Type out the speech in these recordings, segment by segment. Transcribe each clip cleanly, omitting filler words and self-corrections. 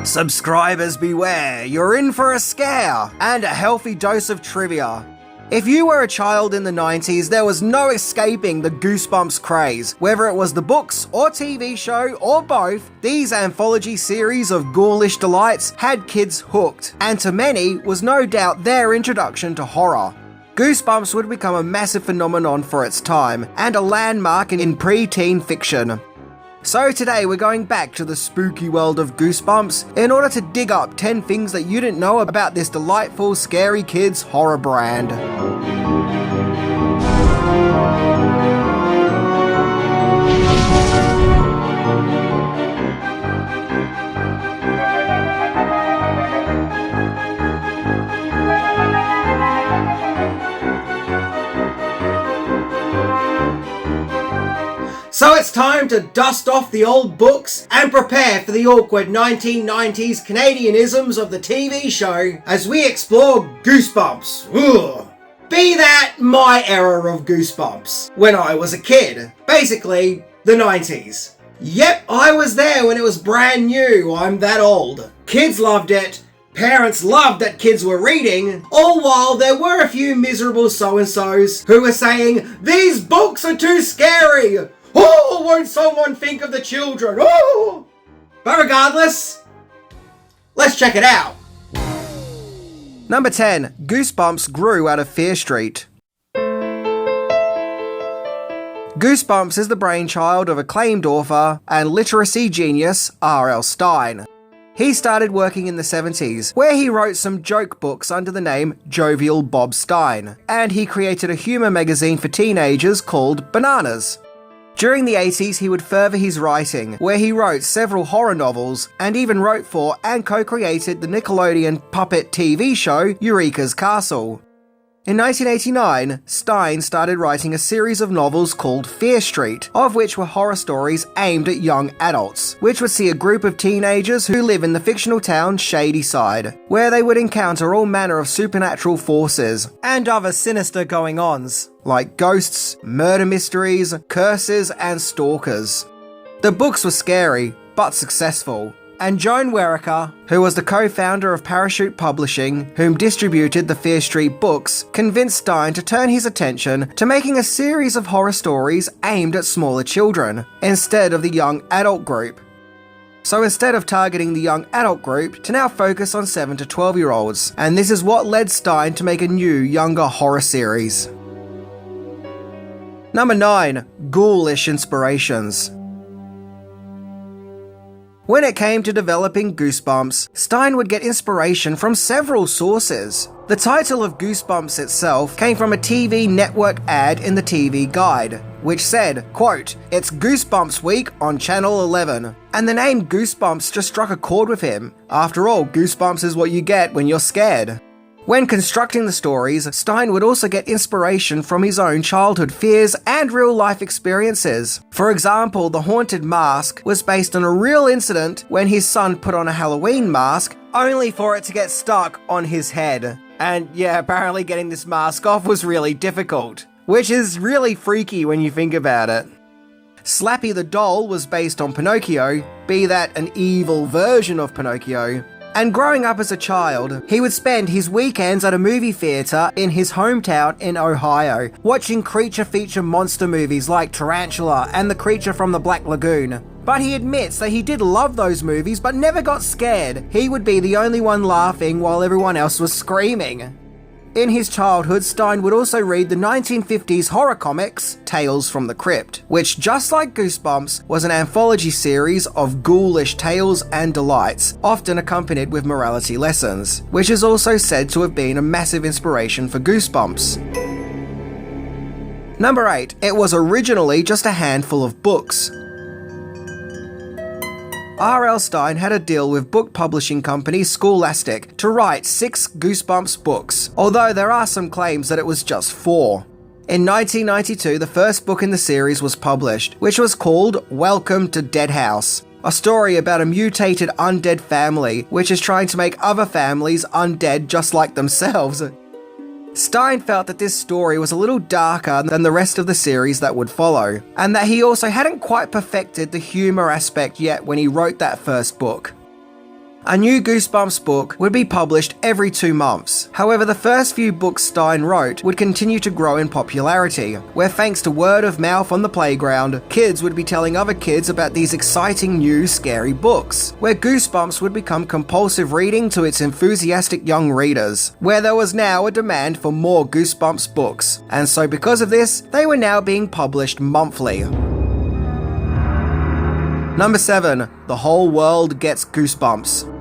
Subscribers beware, you're in for a scare and a healthy dose of trivia. If you were a child in the 90s, there was no escaping the Goosebumps craze. Whether it was the books or TV show or both, these anthology series of ghoulish delights had kids hooked, and to many was no doubt their introduction to horror. Goosebumps would become a massive phenomenon for its time, and a landmark in pre-teen fiction. So today we're going back to the spooky world of Goosebumps in order to dig up 10 things that you didn't know about this delightful, scary kids horror brand. So it's time to dust off the old books and prepare for the awkward 1990s Canadianisms of the TV show as we explore Goosebumps. Ugh. Be that my era of Goosebumps, when I was a kid. Basically, the 90s. Yep, I was there when it was brand new, I'm that old. Kids loved it. Parents loved that kids were reading, all while there were a few miserable so-and-sos who were saying, "These books are too scary! Oh, won't someone think of the children? Oh!" But regardless, let's check it out. Number 10. Goosebumps grew out of Fear Street. Goosebumps is the brainchild of acclaimed author and literacy genius R.L. Stine. He started working in the 70s, where he wrote some joke books under the name Jovial Bob Stine, and he created a humour magazine for teenagers called Bananas. During the 80s, he would further his writing, where he wrote several horror novels, and even wrote for and co-created the Nickelodeon puppet TV show Eureka's Castle. In 1989, Stine started writing a series of novels called Fear Street, of which were horror stories aimed at young adults, which would see a group of teenagers who live in the fictional town Shadyside, where they would encounter all manner of supernatural forces and other sinister going-ons, like ghosts, murder mysteries, curses, and stalkers. The books were scary, but successful. And Joan Werrica, who was the co-founder of Parachute Publishing, whom distributed the Fear Street books, convinced Stine to turn his attention to making a series of horror stories aimed at smaller children, instead of the young adult group. So instead of targeting the young adult group, to now focus on 7 to 12-year-olds, and this is what led Stine to make a new, younger horror series. Number 9. Ghoulish inspirations. When it came to developing Goosebumps, Stine would get inspiration from several sources. The title of Goosebumps itself came from a TV network ad in the TV Guide, which said, quote, "It's Goosebumps week on Channel 11. And the name Goosebumps just struck a chord with him. After all, Goosebumps is what you get when you're scared. When constructing the stories, Stine would also get inspiration from his own childhood fears and real-life experiences. For example, The Haunted Mask was based on a real incident when his son put on a Halloween mask, only for it to get stuck on his head. And yeah, apparently getting this mask off was really difficult, which is really freaky when you think about it. Slappy the Doll was based on Pinocchio, be that an evil version of Pinocchio. And growing up as a child, he would spend his weekends at a movie theatre in his hometown in Ohio, watching creature feature monster movies like Tarantula and The Creature from the Black Lagoon. But he admits that he did love those movies but never got scared. He would be the only one laughing while everyone else was screaming. In his childhood, Stine would also read the 1950s horror comics Tales from the Crypt, which, just like Goosebumps, was an anthology series of ghoulish tales and delights, often accompanied with morality lessons, which is also said to have been a massive inspiration for Goosebumps. Number 8. It was originally just a handful of books. R.L. Stine had a deal with book publishing company Scholastic to write 6 Goosebumps books, although there are some claims that it was just 4. In 1992, the first book in the series was published, which was called Welcome to Dead House, a story about a mutated undead family which is trying to make other families undead just like themselves. Stine felt that this story was a little darker than the rest of the series that would follow, and that he also hadn't quite perfected the humour aspect yet when he wrote that first book. A new Goosebumps book would be published every 2 months. However, the first few books Stein wrote would continue to grow in popularity, where thanks to word of mouth on the playground, kids would be telling other kids about these exciting new scary books, where Goosebumps would become compulsive reading to its enthusiastic young readers, where there was now a demand for more Goosebumps books, and so because of this, they were now being published monthly. Number 7. The whole world gets Goosebumps.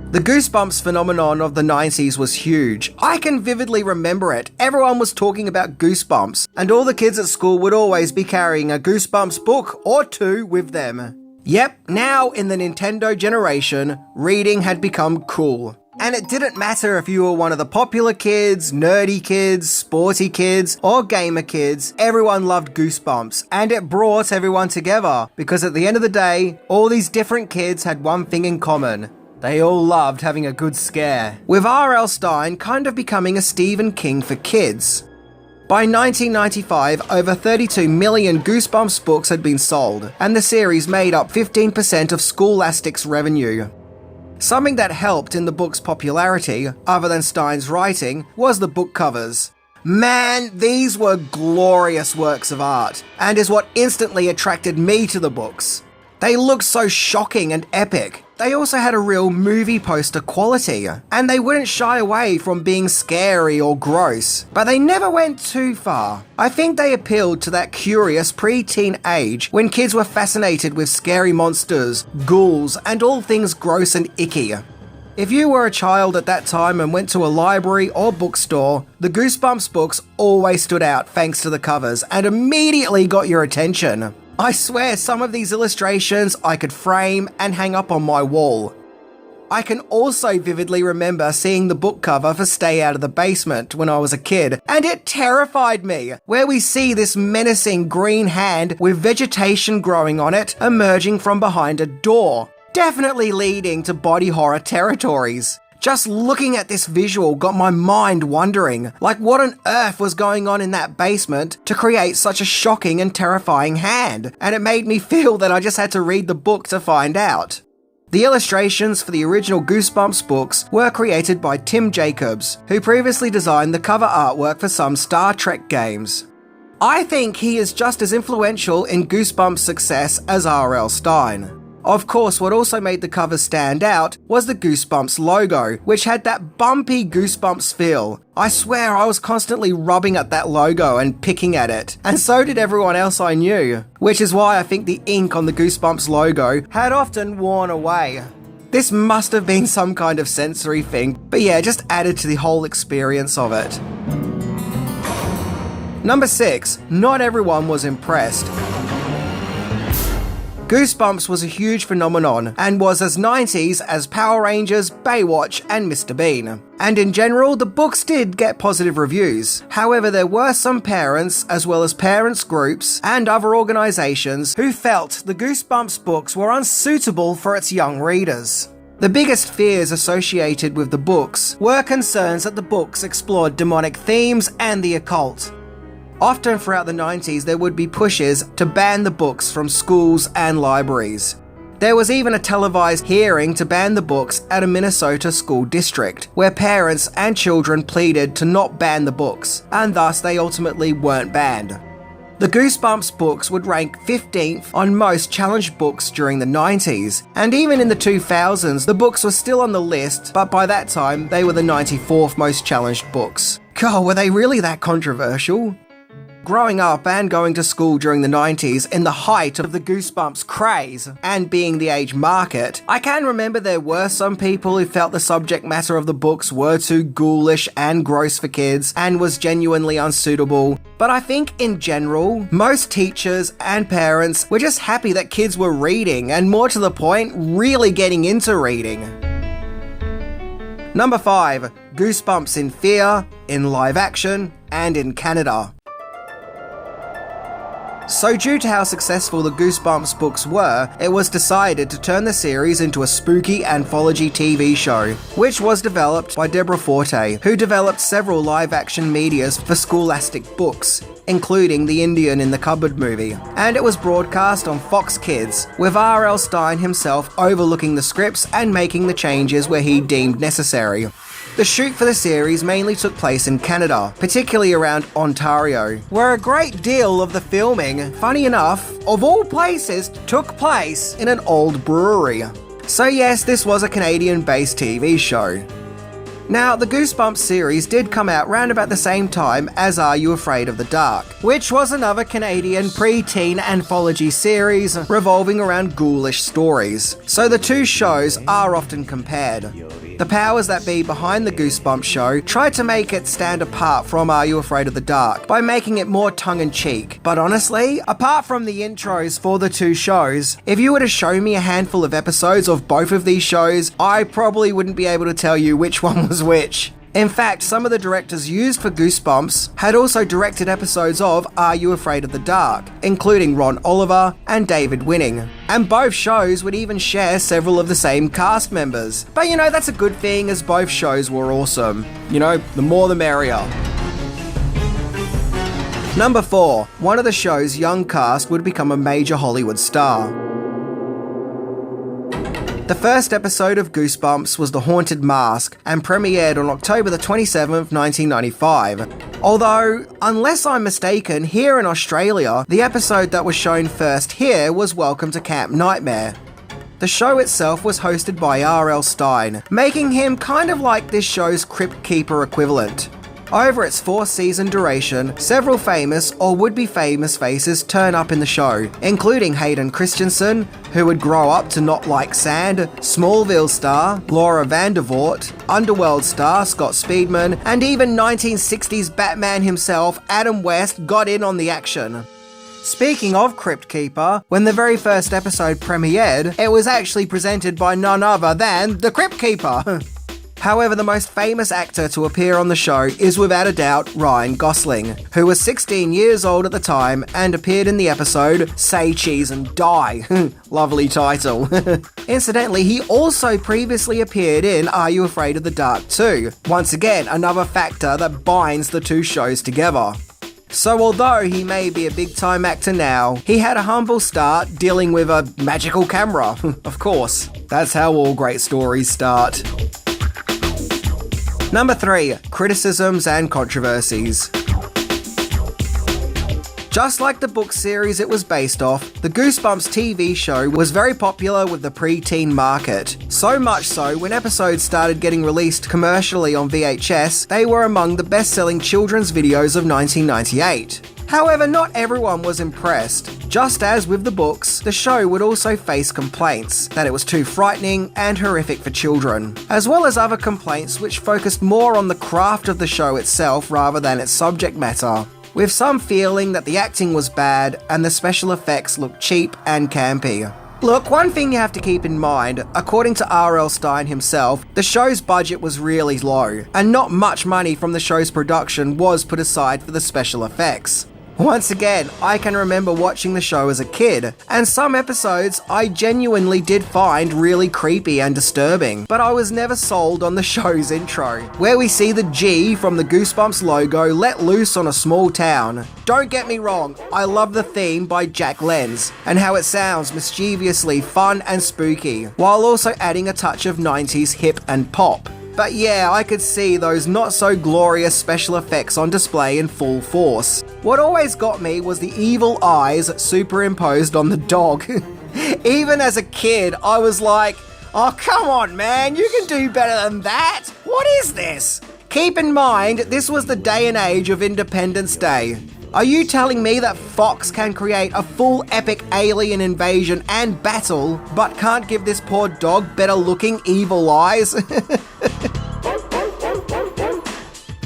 The Goosebumps phenomenon of the 90s was huge. I can vividly remember it. Everyone was talking about Goosebumps, and all the kids at school would always be carrying a Goosebumps book or 2 with them. Yep, now in the Nintendo generation, reading had become cool. And it didn't matter if you were one of the popular kids, nerdy kids, sporty kids, or gamer kids, everyone loved Goosebumps, and it brought everyone together, because at the end of the day, all these different kids had one thing in common. They all loved having a good scare, with R.L. Stine kind of becoming a Stephen King for kids. By 1995, over 32 million Goosebumps books had been sold, and the series made up 15% of Scholastic's revenue. Something that helped in the book's popularity, other than Stein's writing, was the book covers. Man, these were glorious works of art, and is what instantly attracted me to the books. They looked so shocking and epic. They also had a real movie poster quality, and they wouldn't shy away from being scary or gross, but they never went too far. I think they appealed to that curious pre-teen age when kids were fascinated with scary monsters, ghouls, and all things gross and icky. If you were a child at that time and went to a library or bookstore, the Goosebumps books always stood out thanks to the covers and immediately got your attention. I swear some of these illustrations I could frame and hang up on my wall. I can also vividly remember seeing the book cover for Stay Out of the Basement when I was a kid, and it terrified me, where we see this menacing green hand with vegetation growing on it emerging from behind a door, definitely leading to body horror territories. Just looking at this visual got my mind wondering, like what on earth was going on in that basement to create such a shocking and terrifying hand, and it made me feel that I just had to read the book to find out. The illustrations for the original Goosebumps books were created by Tim Jacobs, who previously designed the cover artwork for some Star Trek games. I think he is just as influential in Goosebumps' success as R.L. Stine. Of course, what also made the cover stand out was the Goosebumps logo, which had that bumpy Goosebumps feel. I swear I was constantly rubbing at that logo and picking at it, and so did everyone else I knew, which is why I think the ink on the Goosebumps logo had often worn away. This must have been some kind of sensory thing, but yeah, just added to the whole experience of it. Number 6. Not everyone was impressed. Goosebumps was a huge phenomenon and was as 90s as Power Rangers, Baywatch, and Mr. Bean. And in general, the books did get positive reviews. However, there were some parents, as well as parents groups and other organisations, who felt the Goosebumps books were unsuitable for its young readers. The biggest fears associated with the books were concerns that the books explored demonic themes and the occult. Often throughout the 90s, there would be pushes to ban the books from schools and libraries. There was even a televised hearing to ban the books at a Minnesota school district, where parents and children pleaded to not ban the books, and thus they ultimately weren't banned. The Goosebumps books would rank 15th on most challenged books during the 90s, and even in the 2000s, the books were still on the list, but by that time, they were the 94th most challenged books. God, were they really that controversial? Growing up and going to school during the 90s in the height of the Goosebumps craze and being the age market, I can remember there were some people who felt the subject matter of the books were too ghoulish and gross for kids and was genuinely unsuitable, but I think in general, most teachers and parents were just happy that kids were reading and, more to the point, really getting into reading. Number 5. Goosebumps in fear, in live action, and in Canada. So due to how successful the Goosebumps books were, it was decided to turn the series into a spooky anthology TV show, which was developed by Deborah Forte, who developed several live-action medias for Scholastic books, including the Indian in the Cupboard movie, and it was broadcast on Fox Kids, with R.L. Stine himself overlooking the scripts and making the changes where he deemed necessary. The shoot for the series mainly took place in Canada, particularly around Ontario, where a great deal of the filming, funny enough, of all places, took place in an old brewery. So yes, this was a Canadian-based TV show. Now, the Goosebumps series did come out round about the same time as Are You Afraid of the Dark, which was another Canadian pre-teen anthology series revolving around ghoulish stories. So the two shows are often compared. The powers that be behind the Goosebumps show tried to make it stand apart from Are You Afraid of the Dark by making it more tongue-in-cheek. But honestly, apart from the intros for the two shows, if you were to show me a handful of episodes of both of these shows, I probably wouldn't be able to tell you which one was which. In fact, some of the directors used for Goosebumps had also directed episodes of Are You Afraid of the Dark, including Ron Oliver and David Winning. And both shows would even share several of the same cast members. But you know, that's a good thing, as both shows were awesome. You know, the more the merrier. Number 4. One of the show's young cast would become a major Hollywood star. The first episode of Goosebumps was The Haunted Mask and premiered on October the 27th, 1995. Although, unless I'm mistaken, here in Australia, the episode that was shown first here was Welcome to Camp Nightmare. The show itself was hosted by R.L. Stine, making him kind of like this show's Crypt Keeper equivalent. Over its 4-season duration, several famous or would-be famous faces turn up in the show, including Hayden Christensen, who would grow up to not like sand, Smallville star Laura Vandervoort, Underworld star Scott Speedman, and even 1960s Batman himself, Adam West, got in on the action. Speaking of Crypt Keeper, when the very first episode premiered, it was actually presented by none other than the Crypt Keeper. However, the most famous actor to appear on the show is without a doubt Ryan Gosling, who was 16 years old at the time and appeared in the episode Say Cheese and Die. Lovely title. Incidentally, he also previously appeared in Are You Afraid of the Dark 2? Once again, another factor that binds the two shows together. So although he may be a big-time actor now, he had a humble start dealing with a magical camera. Of course, that's how all great stories start. Number 3. Criticisms and controversies. Just like the book series it was based off, the Goosebumps TV show was very popular with the pre-teen market. So much so, when episodes started getting released commercially on VHS, they were among the best-selling children's videos of 1998. However, not everyone was impressed. Just as with the books, the show would also face complaints that it was too frightening and horrific for children, as well as other complaints which focused more on the craft of the show itself rather than its subject matter, with some feeling that the acting was bad and the special effects looked cheap and campy. Look, one thing you have to keep in mind, according to R.L. Stine himself, the show's budget was really low, and not much money from the show's production was put aside for the special effects. Once again, I can remember watching the show as a kid, and some episodes I genuinely did find really creepy and disturbing, but I was never sold on the show's intro, where we see the G from the Goosebumps logo let loose on a small town. Don't get me wrong, I love the theme by Jack Lenz, and how it sounds mischievously fun and spooky, while also adding a touch of 90s hip and pop. But yeah, I could see those not so glorious special effects on display in full force. What always got me was the evil eyes superimposed on the dog. Even as a kid, I was like, oh come on man, you can do better than that! What is this? Keep in mind, this was the day and age of Independence Day. Are you telling me that Fox can create a full epic alien invasion and battle, but can't give this poor dog better looking evil eyes?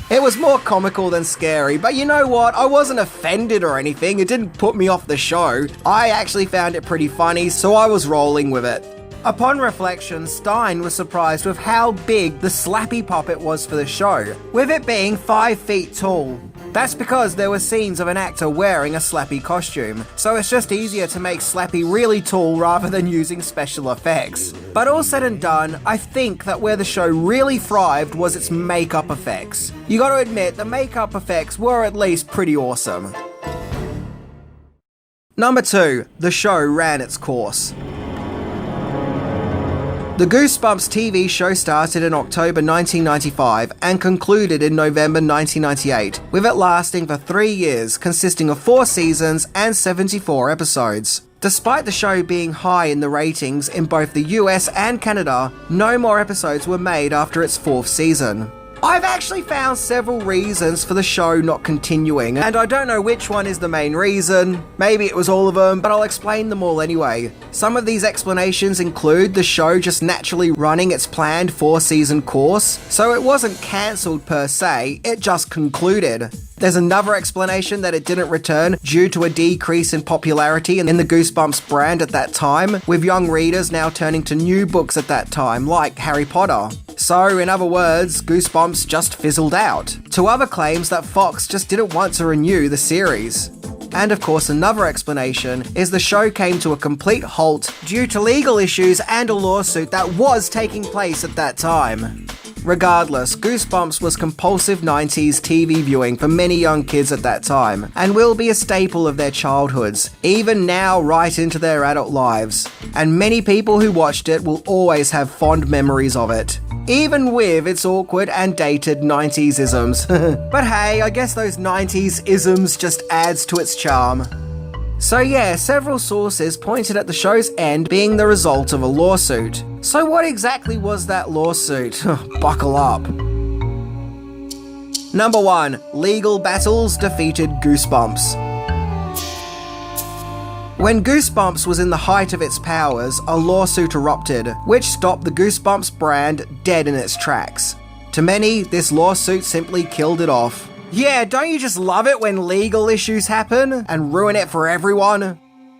It was more comical than scary, but you know what? I wasn't offended or anything. It didn't put me off the show. I actually found it pretty funny, so I was rolling with it. Upon reflection, Stine was surprised with how big the Slappy puppet was for the show, with it being 5 feet tall. That's because there were scenes of an actor wearing a Slappy costume, so it's just easier to make Slappy really tall rather than using special effects. But all said and done, I think that where the show really thrived was its makeup effects. You gotta admit, the makeup effects were at least pretty awesome. Number 2, the show ran its course. The Goosebumps TV show started in October 1995 and concluded in November 1998, with it lasting for 3 years, consisting of 4 seasons and 74 episodes. Despite the show being high in the ratings in both the US and Canada, no more episodes were made after its 4th season. I've actually found several reasons for the show not continuing, and I don't know which one is the main reason. Maybe it was all of them, but I'll explain them all anyway. Some of these explanations include the show just naturally running its planned 4-season course, so it wasn't cancelled per se, it just concluded. There's another explanation that it didn't return due to a decrease in popularity in the Goosebumps brand at that time, with young readers now turning to new books at that time, like Harry Potter. So, in other words, Goosebumps just fizzled out. 2 other claims that Fox just didn't want to renew the series. And of course, another explanation is the show came to a complete halt due to legal issues and a lawsuit that was taking place at that time. Regardless, Goosebumps was compulsive 90s TV viewing for many young kids at that time, and will be a staple of their childhoods, even now right into their adult lives. And many people who watched it will always have fond memories of it, even with its awkward and dated 90s isms. But hey, I guess those 90s isms just adds to its charm. So yeah, several sources pointed at the show's end being the result of a lawsuit. So what exactly was that lawsuit? Buckle up. Number 1. Legal battles defeated Goosebumps. When Goosebumps was in the height of its powers, a lawsuit erupted, which stopped the Goosebumps brand dead in its tracks. To many, this lawsuit simply killed it off. Yeah, don't you just love it when legal issues happen and ruin it for everyone?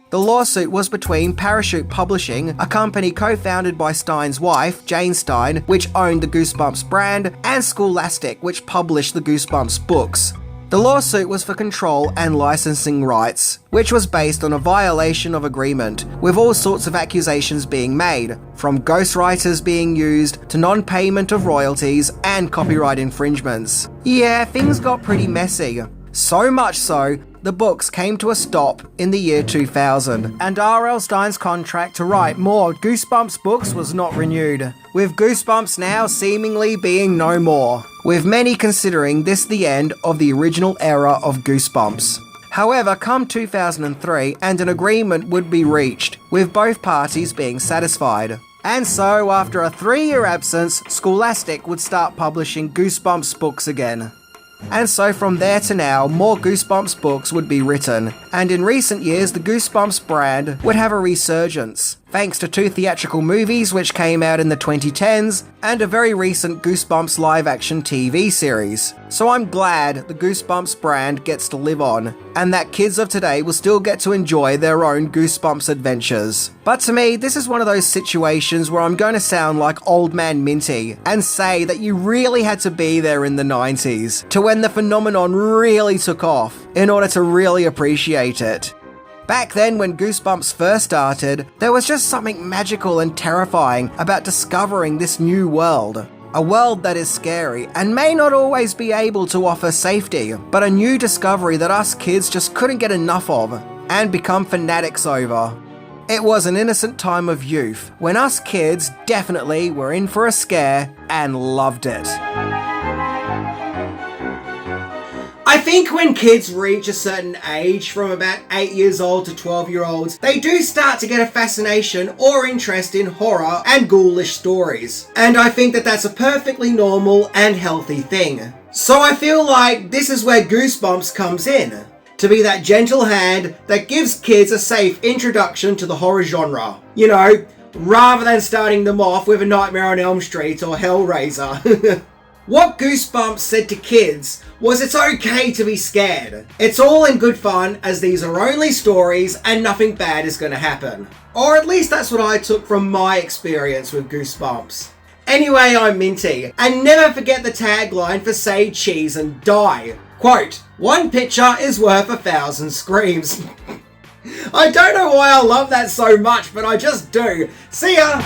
The lawsuit was between Parachute Publishing, a company co-founded by Stein's wife, Jane Stein, which owned the Goosebumps brand, and Scholastic, which published the Goosebumps books. The lawsuit was for control and licensing rights, which was based on a violation of agreement, with all sorts of accusations being made, from ghostwriters being used to non-payment of royalties and copyright infringements. Yeah, things got pretty messy. So much so, the books came to a stop in the year 2000, and R.L. Stein's contract to write more Goosebumps books was not renewed, with Goosebumps now seemingly being no more, with many considering this the end of the original era of Goosebumps. However, come 2003, and an agreement would be reached, with both parties being satisfied. And so, after a 3-year absence, Scholastic would start publishing Goosebumps books again. And so from there to now, more Goosebumps books would be written, and in recent years the Goosebumps brand would have a resurgence, thanks to 2 theatrical movies which came out in the 2010s, and a very recent Goosebumps live-action TV series. So I'm glad the Goosebumps brand gets to live on, and that kids of today will still get to enjoy their own Goosebumps adventures. But to me, this is one of those situations where I'm going to sound like Old Man Minty, and say that you really had to be there in the 90s, to when the phenomenon really took off, in order to really appreciate it. Back then, when Goosebumps first started, there was just something magical and terrifying about discovering this new world. A world that is scary and may not always be able to offer safety, but a new discovery that us kids just couldn't get enough of and become fanatics over. It was an innocent time of youth, when us kids definitely were in for a scare and loved it. I think when kids reach a certain age, from about 8 years old to 12-year-olds, they do start to get a fascination or interest in horror and ghoulish stories. And I think that that's a perfectly normal and healthy thing. So I feel like this is where Goosebumps comes in, to be that gentle hand that gives kids a safe introduction to the horror genre. You know, rather than starting them off with A Nightmare on Elm Street or Hellraiser. What Goosebumps said to kids was it's okay to be scared. It's all in good fun, as these are only stories and nothing bad is going to happen. Or at least that's what I took from my experience with Goosebumps. Anyway, I'm Minty, and never forget the tagline for Say Cheese and Die. Quote, "One picture is worth 1,000 screams." I don't know why I love that so much, but I just do. See ya!